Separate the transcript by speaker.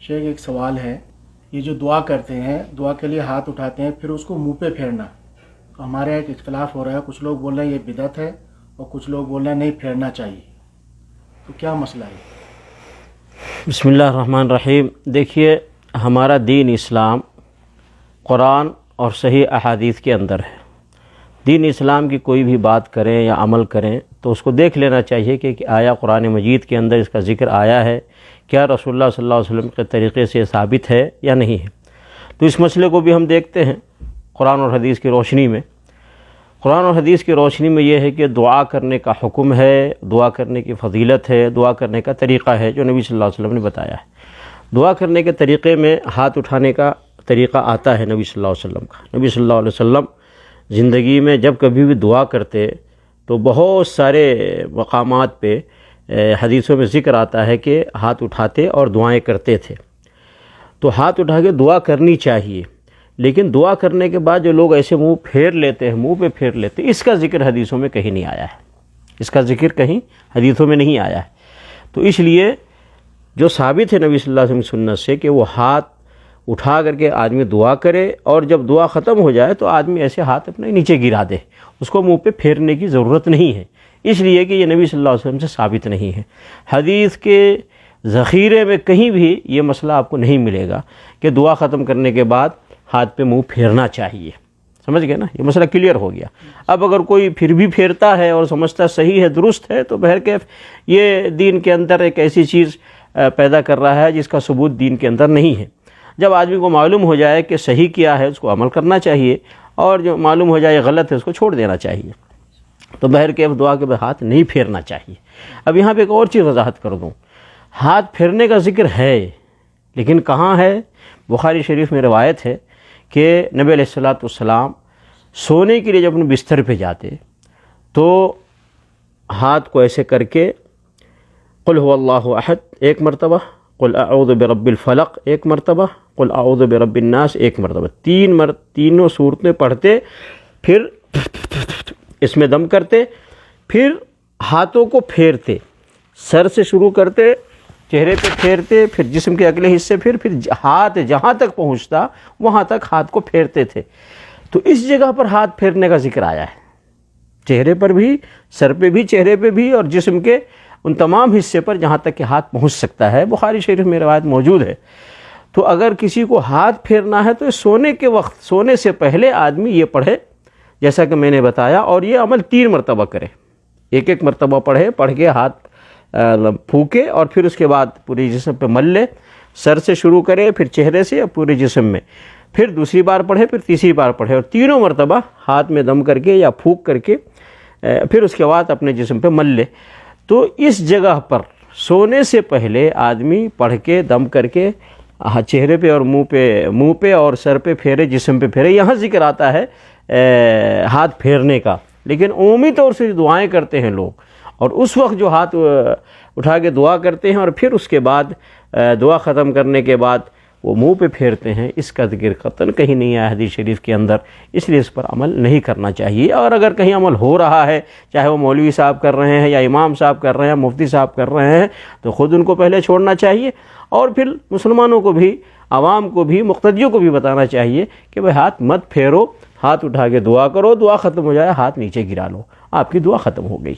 Speaker 1: شیخ ایک سوال ہے، یہ جو دعا کرتے ہیں، دعا کے لیے ہاتھ اٹھاتے ہیں پھر اس کو منہ پہ پھیرنا، تو ہمارے یہاں ایک اختلاف ہو رہا ہے، کچھ لوگ بول رہے ہیں یہ بدعت ہے اور کچھ لوگ بول رہے ہیں نہیں پھیرنا چاہیے، تو کیا مسئلہ ہے؟
Speaker 2: بسم اللہ الرحمن الرحیم۔ دیکھیے، ہمارا دین اسلام قرآن اور صحیح احادیث کے اندر ہے۔ دین اسلام کی کوئی بھی بات کریں یا عمل کریں تو اس کو دیکھ لینا چاہیے کہ آیا قرآن مجید کے اندر اس کا ذکر آیا ہے، کیا رسول اللہ صلی اللہ علیہ وسلم کے طریقے سے ثابت ہے یا نہیں ہے۔ تو اس مسئلے کو بھی ہم دیکھتے ہیں قرآن اور حدیث کی روشنی میں۔ قرآن اور حدیث کی روشنی میں یہ ہے کہ دعا کرنے کا حکم ہے، دعا کرنے کی فضیلت ہے، دعا کرنے کا طریقہ ہے جو نبی صلی اللہ علیہ وسلم نے بتایا ہے۔ دعا کرنے کے طریقے میں ہاتھ اٹھانے کا طریقہ آتا ہے نبی صلی اللہ علیہ وسلم کا۔ نبی صلی اللہ علیہ وسلم زندگی میں جب کبھی بھی دعا کرتے تو بہت سارے مقامات پہ حدیثوں میں ذکر آتا ہے کہ ہاتھ اٹھاتے اور دعائیں کرتے تھے۔ تو ہاتھ اٹھا کے دعا کرنی چاہیے، لیکن دعا کرنے کے بعد جو لوگ ایسے منہ پھیر لیتے ہیں، منہ پہ پھیر لیتے ہیں، اس کا ذکر حدیثوں میں کہیں نہیں آیا ہے، اس کا ذکر کہیں حدیثوں میں نہیں آیا ہے۔ تو اس لیے جو ثابت ہے نبی صلی اللہ علیہ وسلم کی سنت سے کہ وہ ہاتھ اٹھا کر کے آدمی دعا کرے اور جب دعا ختم ہو جائے تو آدمی ایسے ہاتھ اپنے نیچے گرا دے، اس کو منہ پہ پھیرنے کی ضرورت نہیں ہے، اس لیے کہ یہ نبی صلی اللہ علیہ وسلم سے ثابت نہیں ہے۔ حدیث کے ذخیرے میں کہیں بھی یہ مسئلہ آپ کو نہیں ملے گا کہ دعا ختم کرنے کے بعد ہاتھ پہ منہ پھیرنا چاہیے۔ سمجھ گئے نا، یہ مسئلہ کلیئر ہو گیا۔ اب اگر کوئی پھر بھی پھیرتا ہے اور سمجھتا صحیح ہے، درست ہے، تو بہرکیف یہ دین کے اندر ایک ایسی چیز پیدا کر رہا ہے جس کا ثبوت دین کے اندر نہیں ہے۔ جب آدمی کو معلوم ہو جائے کہ صحیح کیا ہے اس کو عمل کرنا چاہیے، اور جو معلوم ہو جائے غلط ہے اس کو چھوڑ دینا چاہیے۔ تو بہرکیف دعا کے بعد ہاتھ نہیں پھیرنا چاہیے۔ اب یہاں پہ ایک اور چیز وضاحت کر دوں، ہاتھ پھیرنے کا ذکر ہے لیکن کہاں ہے؟ بخاری شریف میں روایت ہے کہ نبی علیہ السلام سونے کے لیے جب اپنے بستر پہ جاتے تو ہاتھ کو ایسے کر کے قل هو اللہ احد ایک مرتبہ، قل اعوذ برب الفلق ایک مرتبہ، قل اعوذ برب الناس ایک مرتبہ، تینوں صورتیں پڑھتے، پھر اس میں دم کرتے، پھر ہاتھوں کو پھیرتے، سر سے شروع کرتے، چہرے پہ پھیرتے، پھر جسم کے اگلے حصے، پھر ہاتھ جہاں تک پہنچتا وہاں تک ہاتھ کو پھیرتے تھے۔ تو اس جگہ پر ہاتھ پھیرنے کا ذکر آیا ہے، چہرے پر بھی، سر پہ بھی، چہرے پہ بھی، اور جسم کے ان تمام حصے پر جہاں تک کہ ہاتھ پہنچ سکتا ہے۔ بخاری شریف میں روایت موجود ہے۔ تو اگر کسی کو ہاتھ پھیرنا ہے تو سونے کے وقت، سونے سے پہلے آدمی یہ پڑھے جیسا کہ میں نے بتایا، اور یہ عمل 3 مرتبہ کرے، ایک مرتبہ پڑھ کے ہاتھ پھونکے، اور پھر اس کے بعد پورے جسم پہ مل لے، سر سے شروع کرے، پھر چہرے سے، اور پورے جسم میں، پھر دوسری بار پڑھے، پھر تیسری بار پڑھے، اور تینوں مرتبہ ہاتھ میں دم کر کے یا پھونک کر کے پھر اس کے بعد اپنے جسم پہ مل لے۔ تو اس جگہ پر سونے سے پہلے آدمی پڑھ کے دم کر کے چہرے پہ اور منہ پہ اور سر پہ پھیرے، جسم پہ پھیرے۔ یہاں ذکر آتا ہے ہاتھ پھیرنے کا، لیکن عمومی طور سے دعائیں کرتے ہیں لوگ، اور اس وقت جو ہاتھ اٹھا کے دعا کرتے ہیں اور پھر اس کے بعد دعا ختم کرنے کے بعد وہ منہ پہ پھیرتے ہیں، اس کا ذکر قطعاً کہیں نہیں ہے حدیث شریف کے اندر، اس لیے اس پر عمل نہیں کرنا چاہیے۔ اور اگر کہیں عمل ہو رہا ہے، چاہے وہ مولوی صاحب کر رہے ہیں یا امام صاحب کر رہے ہیں، مفتی صاحب کر رہے ہیں، تو خود ان کو پہلے چھوڑنا چاہیے، اور پھر مسلمانوں کو بھی، عوام کو بھی، مقتدیوں کو بھی بتانا چاہیے کہ بھائی ہاتھ مت پھیرو، ہاتھ اٹھا کے دعا کرو، دعا ختم ہو جائے ہاتھ نیچے گرا لو، آپ کی دعا ختم ہو گئی۔